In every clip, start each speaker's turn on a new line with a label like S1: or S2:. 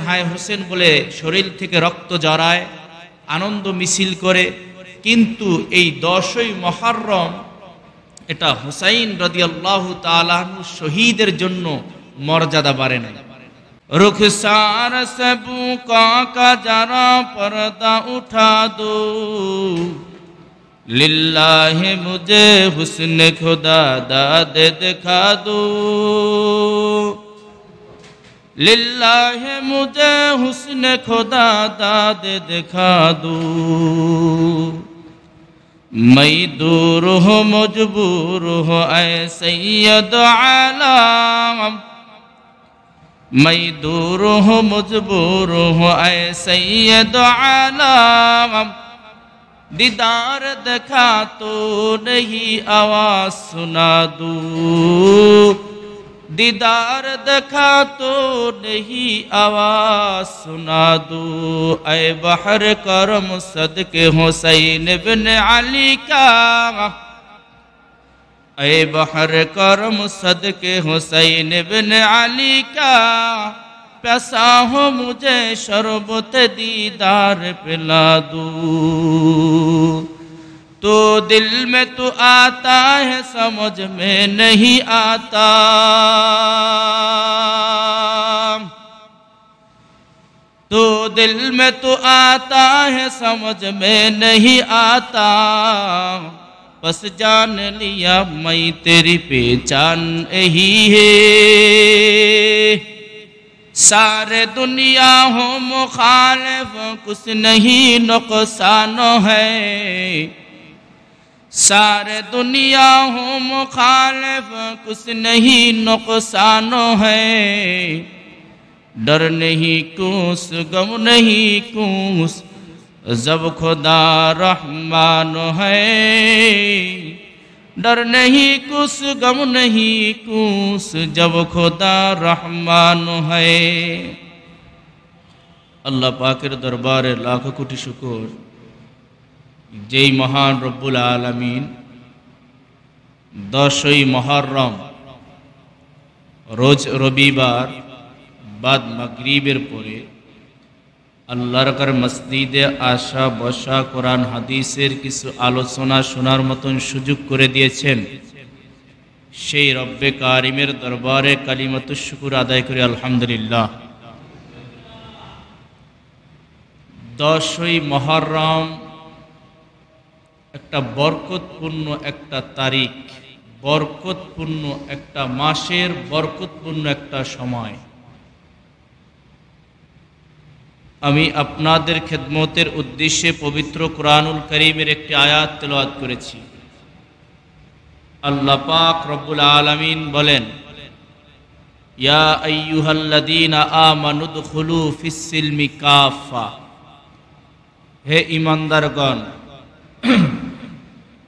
S1: হায় হোসেন বলে শরীর থেকে রক্ত জড়ায়, আনন্দ মিছিল করে। কিন্তু এই 10ই মুহররম এটা হুসাইন রাদিয়াল্লাহু তাআলা আনহু শহীদের জন্য মর্যাদা বাড়ে নাই। रुखसार से बुका का जरा पर्दा उठा दो, लिल्लाहि मुझे हुस्न खुदा दाद दिखा दो, लिल्लाहि मुझे हुस्न खुदा दाद दिखा दो। मैं दूर हूँ मजबूर हूँ ऐ सैयद आलम, मैं दूर हूँ मजबूर हूँ ऐ सैयद आलम, दीदार देखा तो नहीं आवाज सुना दूँ, दीदार देखा तो नहीं आवाज सुना दूँ। ऐ बहर करम सदके हुसैन बिन अली का, ऐ बहर करम सदके हुसैन बिन अली का, प्यासा हो मुझे शरबत दीदार पिला दूँ। तो दिल में तो आता है समझ में नहीं आता, तो दिल में तो आता है समझ में नहीं आता, बस जान लिया मैं तेरी पहचान यही है। सारे दुनिया हो मुखालिफ कुछ नहीं नुकसान है, सारे दुनिया हो मुखालिफ कुछ नहीं नुकसान है। डर नहीं कुछ गम नहीं कुछ जब खुदा रहमान है, डर नहीं कुछ गम नहीं कुछ जब खुदा रहमान है। अल्लाह पाकेर दरबारे लाख कोटी शुक्र, যেই মহান রব্বুল আলামিন 10ই মুহররম রোজ রবিবার বাদ মাগরিবের পরে আল্লাহর ঘর মসজিদে আসা বসা কোরআন হাদিসের কিছু আলোচনা শোনার মতন সুযোগ করে দিয়েছেন। সেই রব্বে কারিমের দরবারে কালিমাতুশ শুকর আদায় করি আলহামদুলিল্লাহ। 10ই মুহররম একটা বরকতপূর্ণ একটা তারিখ, বরকতপূর্ণ একটা মাসের বরকতপূর্ণ একটা সময়। আমি আপনাদের খেদমতের উদ্দেশ্যে পবিত্র কুরআনুল কারীমের একটি আয়াত তেলাওয়াত করেছি। আল্লাহ পাক রব্বুল আলামিন বলেন, ইয়া আইয়ুহাল্লাযীনা আমানু দুখুলু ফিস সিলমি কাফা, হে ঈমানদারগণ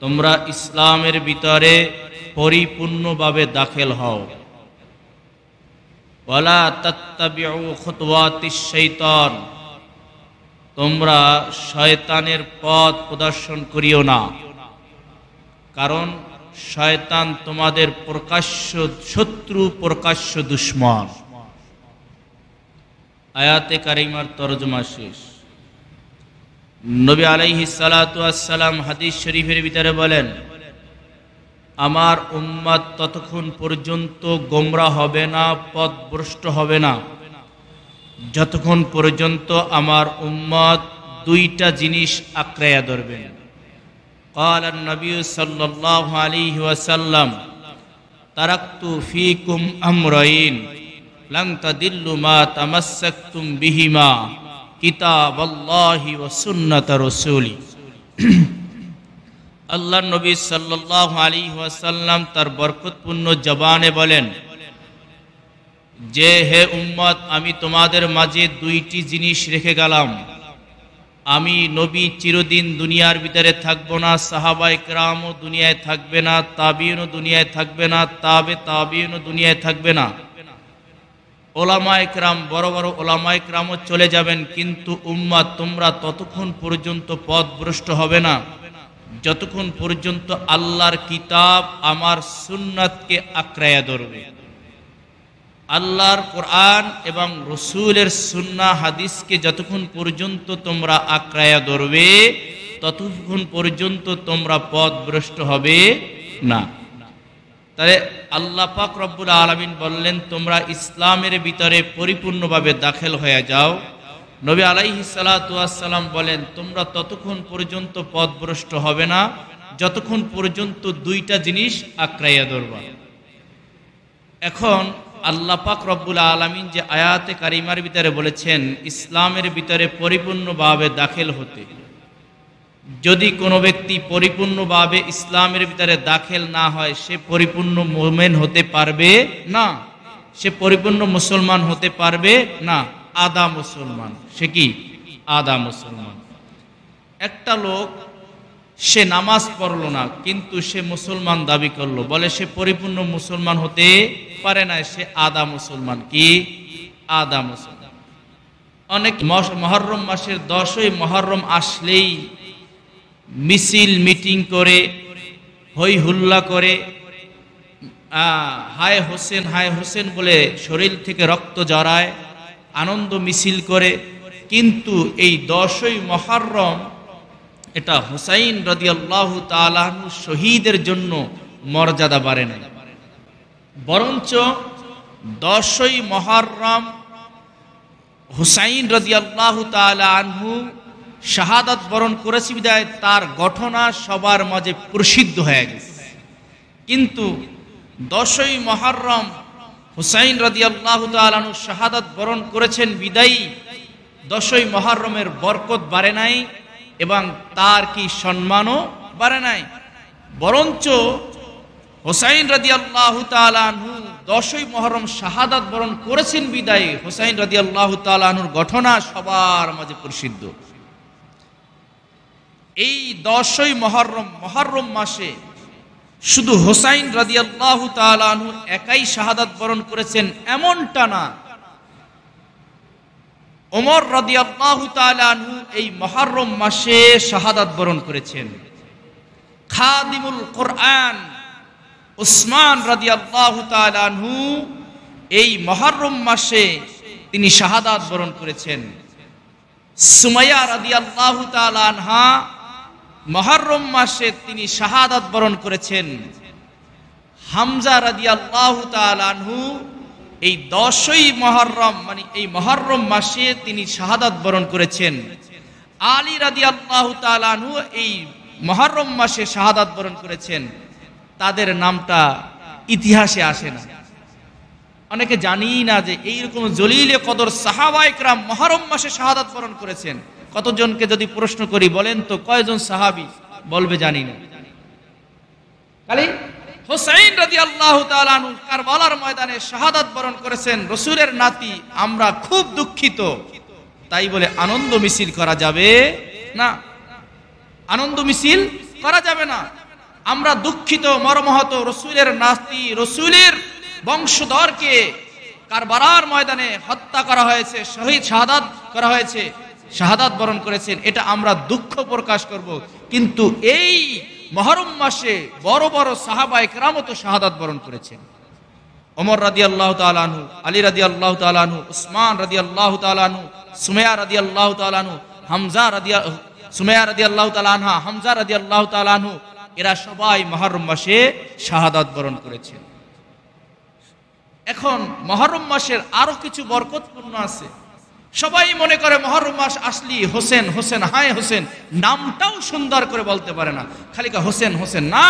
S1: তোমরা ইসলামের ভিতরে পরিপূর্ণভাবে দাখিল হও। ওয়ালা তাত্তাবিউ খুতুওয়াতিশ শাইতান, তোমরা শয়তানের পথ প্রদর্শন করিও না, কারণ শয়তান তোমাদের প্রকাশ্য শত্রু, প্রকাশ্য দুশমন। আয়াতে কারিমার তরজমা শেষ। নবী আলাইহিস সালাতু ওয়াস সালাম হাদিস শরীফের ভিতরে বলেন, আমার উম্মত ততক্ষণ পর্যন্ত গোমরা হবে না, পথভ্রষ্ট হবে না, যতক্ষণ পর্যন্ত আমার উম্মত দুইটা জিনিস আঁকড়াইয়া ধরবেন। ক্বালা নবী সাল্লাল্লাহু আলাইহি ওয়াসাল্লাম, তারাকতু ফীকুম আমরাইন লান তাদিল্লু মা তামাসসাকতুম বিহিমা, কিতাবাল্লাহি ওয়া সুন্নাত রাসূলি। আল্লাহ নবী সাল্লাল্লাহু আলাইহি ওয়াসাল্লাম তার বরকতপূর্ণ জবানে বলেন যে, হে উম্মত, আমি তোমাদের মাঝে দুইটি জিনিস রেখে গেলাম। আমি নবী চিরদিন দুনিয়ার ভিতরে থাকব না, সাহাবায়ে কেরামও দুনিয়ায় থাকবে না, তাবিঈনও দুনিয়ায় থাকবে না, তাবে তাবিঈনও দুনিয়ায় থাকবে না, ওলামায়ে কেরাম, বড় বড় ওলামায়ে কেরামও চলে যাবেন, কিন্তু উম্মত তোমরা ততক্ষণ পর্যন্ত পথভ্রষ্ট হবে না যতক্ষণ পর্যন্ত আল্লাহর কিতাব আমার সুন্নাতকে আঁকড়াইয়া ধরবে। আল্লাহর কোরআন এবং রসুলের সুন্নাহ হাদিসকে যতক্ষণ পর্যন্ত তোমরা আঁকড়ায়া ধরবে ততক্ষণ পর্যন্ত তোমরা পথভ্রষ্ট হবে না। তাহলে আল্লাহ পাক রব্বুল আলামিন বললেন, তোমরা ইসলামের ভিতরে পরিপূর্ণভাবে দাখিল হয়ে যাও। নবী আলাইহিস সালাতু ওয়াস সালাম বলেন, তোমরা ততক্ষণ পর্যন্ত পথভ্রষ্ট হবে না যতক্ষণ পর্যন্ত দুইটা জিনিস আঁকড়াইয়া ধরবা। এখন আল্লাহ পাক রব্বুল আলামিন যে আয়াতে কারিমার ভিতরে বলেছেন ইসলামের ভিতরে পরিপূর্ণভাবে দাখিল হতে, যদি কোনো ব্যক্তি পরিপূর্ণভাবে ইসলামের ভিতরে দাখিল না হয় সে পরিপূর্ণ মুমিন হতে পারবে না, সে পরিপূর্ণ মুসলমান হতে পারবে না, আধা মুসলমান। সে কি? আধা মুসলমান। একটা লোক সে নামাজ পড়লো না কিন্তু সে মুসলমান দাবি করলো, বলে সে পরিপূর্ণ মুসলমান হতে পারে না, সে আধা মুসলমান। কি? আধা মুসলমান। অনেক মুহররম মাসের 10ই মুহররম আসলেই মিছিল মিটিং করে, হই হুল্লা করে, হায় হোসেন হায় হোসেন বলে শরীর থেকে রক্ত জড়ায়, আনন্দ মিছিল করে। কিন্তু এই 10ই মুহররম এটা হুসাইন রাদিয়াল্লাহু তাআলা আনহু শহীদের জন্য মর্যাদা বাড়ে না, বরঞ্চ 10ই মুহররম হুসাইন রাদিয়াল্লাহু তাআলা আনহু শাহাদাত বরণ করেছে বিদায় তার ঘটনা সবার মাঝে প্রসিদ্ধ হয়ে গেছে। কিন্তু 10ই মুহররম হুসাইন রাদিয়াল্লাহু তাআলা আনহু শাহাদাত বরণ করেছেন বিদায়ী 10ই মুহররমের বরকত বাড়ে নাই এবং তার কি সম্মানও বাড়ে নাই, বরঞ্চ হুসাইন রাদিয়াল্লাহু তাআলা আনহু 10ই মুহররম শাহাদাত বরণ করেছেন বিদায়ী হুসাইন রাদিয়াল্লাহু তাআলা আনহুর ঘটনা সবার মাঝে প্রসিদ্ধ। এই 10ই মুহররম মাসে শুধু হুসাইন রাদিয়াল্লাহু তাআলা আনহু একাই শাহাদাত বরণ করেছেন এমনটা না, ওমর রাদিয়াল্লাহু তাআলা আনহু এই মুহররম মাসে শাহাদাত বরণ করেছেন। খাদিমুল কোরআন উসমান রাদিয়াল্লাহু তাআলা আনহু এই মুহররম মাসে তিনি শাহাদাত বরণ করেছেন। সুমাইয়া রাদিয়াল্লাহু তাআলা আনহা মুহররম মাসে তিনি শাহাদাত বরণ করেছেন। হামজা রাদিয়াল্লাহু তাআলা আনহু এই 10ই মুহররম মানে এই মুহররম মাসে তিনি শাহাদাত বরণ করেছেন। আলী রাদিয়াল্লাহু তাআলা আনহু এই মুহররম মাসে শাহাদাত বরণ করেছেন। তাদের নামটা ইতিহাসে আসে না, অনেকে জানি না যে এইরকম জলিলে কদর সাহাবায়ে কেরাম মুহররম মাসে শাহাদাত বরণ করেছেন। কতজনকে যদি প্রশ্ন করি বলেন তো কয়জন সাহাবী, বলবে জানি না। খালি হুসাইন রাদিয়াল্লাহু তাআলা আনহু কারবালার ময়দানে শাহাদাত বরণ করেছেন, রাসূলের নাতি। আমরা খুব দুঃখিত, তাই বলে আনন্দ মিছিল করা যাবে না, আনন্দ মিছিল করা যাবে না। আমরা দুঃখিত, মর্মাহত, রাসূলের নাতি রাসূলের বংশধরকে কারবালার ময়দানে হত্যা করা হয়েছে, শহীদ শাহাদাত করা হয়েছে, শাহাদাত বরণ করেছেন, এটা আমরা দুঃখ প্রকাশ করব। কিন্তু এই মুহররম মাসে বড় বড় সাহাবায়ে কেরাম তো শাহাদাত বরণ করেছেন। ওমর রাদিয়াল্লাহু তাআলা আনহু, আলী রাদিয়াল্লাহু তাআলা আনহু, উসমান রাদিয়াল্লাহু তাআলা আনহু, সুমাইয়া রাদিয়াল্লাহু তাআলা আনহু, সুমাইয়া রাদিয়াল্লাহু তাআলা আনহা, হামজা রাদিয়াল্লাহু তাআলা আনহু, এরা সবাই মুহররম মাসে শাহাদাত বরণ করেছেন। এখন মুহররম মাসের আরো কিছু বরকতপূর্ণ আছে। সবাই মনে করে মুহররম মাস আসলি হোসেন হোসেন হায় হোসেন, নামটাও সুন্দর করে বলতে পারে না, খালি হোসেন হোসেন না,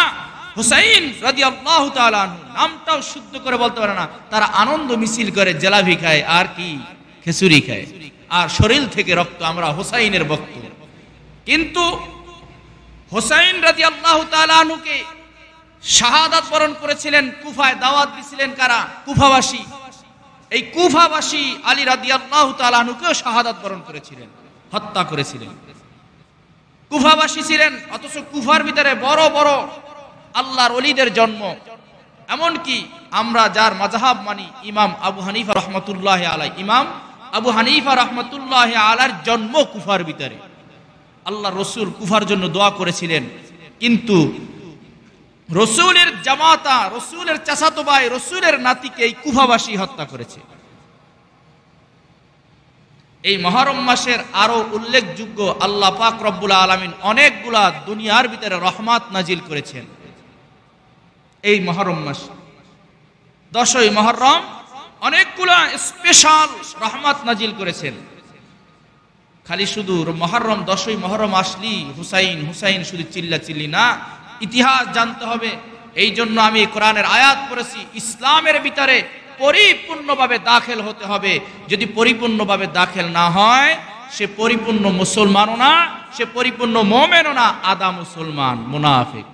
S1: হুসাইন রাদিয়াল্লাহু তাআলা আনহু নামটাও শুদ্ধ করে বলতে পারে না। তারা আনন্দ মিছিল করে, জেলাভি খায় আর কি খিচুড়ি খায়, আর শরীর থেকে রক্ত, আমরা হুসাইনের ভক্ত। কিন্তু হুসাইন রাদিয়াল্লাহু তাআলা আনহুকে শাহাদাত বরণ করেছিলেন কুফায়, দাওয়াত দিয়েছিলেন কারা? কুফাবাসী। এই কুফাবাসী আলী রাদিয়াল্লাহু তাআলা আনহুকেও শাহাদাত বরণ করেছিলেন, হত্যা করেছিলেন। কুফাবাসী ছিলেন, অথচ কুফার ভিতরে বড় বড় আল্লাহর ওলিদের জন্ম। এমনকি আমরা যার মাযহাব মানি, ইমাম আবু হানিফা রাহমাতুল্লাহি আলাইহি, ইমাম আবু হানিফা রাহমাতুল্লাহি আলাইহির জন্ম কুফার ভিতরে। আল্লাহর রাসূল কুফার জন্য দোয়া করেছিলেন, কিন্তু রসুলের জামাতা, রসুলের চাচাতো ভাই, রসুলের নাতিকে এই কুফাবাসী হত্যা করেছে। এই মুহররম মাসের আরো উল্লেখযোগ্য, আল্লাহ পাক রব্বুল আলামিন অনেকগুলা দুনিয়ার ভিতরে রহমত নাজিল করেছেন। এই মুহররম মাস 10ই মুহররম অনেকগুলা স্পেশাল রহমত নাজিল করেছেন। খালি শুধু মুহররম 10ই মুহররম আসলি হুসাইন হুসাইন শুধু চিল্লা চিল্লি না, ইতিহাস জানতে হবে। এই জন্য আমি কোরআনের আয়াত পড়েছি, ইসলামের ভিতরে পরিপূর্ণভাবে দাখিল হতে হবে। যদি পরিপূর্ণভাবে দাখিল না হয়, সে পরিপূর্ণ মুসলমানও না, সে পরিপূর্ণ মুমিনও না, আদা মুসলমান, মুনাফিক।